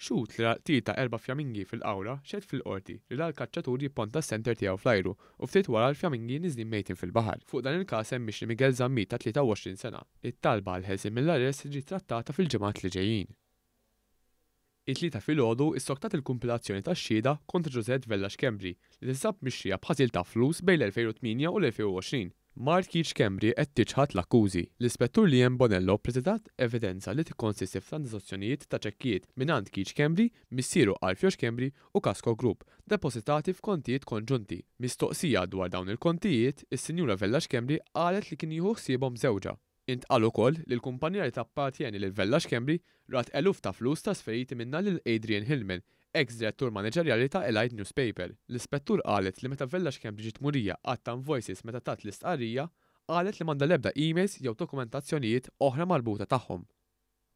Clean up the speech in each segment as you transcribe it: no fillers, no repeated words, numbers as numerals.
Xut li tita 4 fjamingi fil-qawra xed fil-qorti li l-kaċċatur jipponta s-center tiegħu fl-ajru u ftit wara l-fjamingi niżlin mejtin fil-baħar. Fuq dan il-każ hemm mixli Miguel Zammit ta' 23 sena. It-talba għal ħelsin mill-arrest ġiet trattata fil-ġimgħat li ġejjin. It-tlieta filgħodu issoktat il-kumpilazzjoni tax-xhieda kontra José Vellax Kembri li tinsab mixrija b'ħasil ta' flus bejn l-2008 u l-2020. Mart Keach Kembri qed tiġħad l-akkużi. L-Ispettur Liam Bonello ppreżentat evidenza li tikkonsisti f'transazzjonijiet ta' ċekkijiet mingħand Keach Kembri, missieru Alfiox Kembri u Casco Group, depositati f'kontijiet konġunti. Mistoqsija dwar dawn il-kontijiet, is-Sinjura Vellax Kembri qalet li kien jieħu ħsiebhom żewġa. Intqal ukoll li l-kumpanija li tappartjeni lil Vellax Kembri rat eluf ta' flus trasferiti minnha lil Adrian Hillman, ex-direttur maniġerjali ta' Elite Newspaper. L-ispettur qalet li meta Vellax Kembri ġiet murija għatta invoices meta tat l-istqarrija, qalet li m'għandha l-ebda emails jew dokumentazzjonijiet oħra marbuta tagħhom.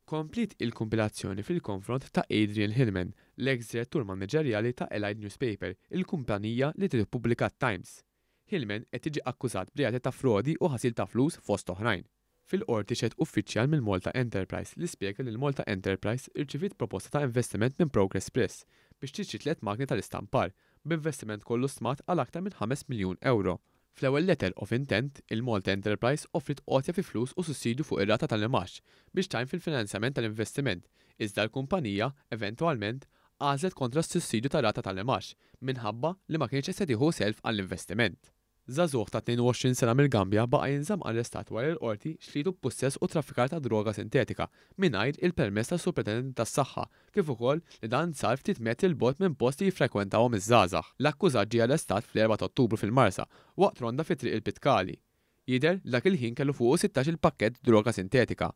Komplit il-kompilazzjoni fil-konfront ta' Adrian Hillman, l-ex-direttur maniġerjali ta' Elite Newspaper, il-kumpanija li tippubblika Times. Hillman qed tiġi akkużat b'reati ta' frodi u ħasil ta' flus fost oħrajn. Fil-qorti xed uffiċjal mill-Malta Enterprise li spjega li l-Malta Enterprise irċivit proposta ta' investiment minn Progress Press biex tixtri 3 magni tal-istampar b'investiment kollu stmat għal aktar minn 5 miljun euro. Fl-ewwel letter of intent, il-Malta Enterprise offrit qotja fi flus u sussidju fuq ir-rata tal-imax biex tajn fil-finanzjament tal-investiment, iżda l-kumpanija eventwalment għażlet kontra s-sussidju tar-rata tal-imax minħabba li ma kienx qed tieħu self għall-investiment. Żagħżugħ ta' 22 sena mill-Gambja baqa' jinżamm arrestat wara l-qorti xlitu b'pussess u traffikar ta' droga sintetika mingħajr il-permess tas-Supretendent tas-Saħħa kif ukoll li dan sar ftit metri l bogħod minn posti jiffrekwentawhom iż-żgħażagħ. L-akkużat ġie arrestat fl-4 ta' Ottubru fil-Marsa waqt ronda fi triq il-Pitkali. Jidher dak il-ħin kellu fuqu 16 pakkett droga sintetika.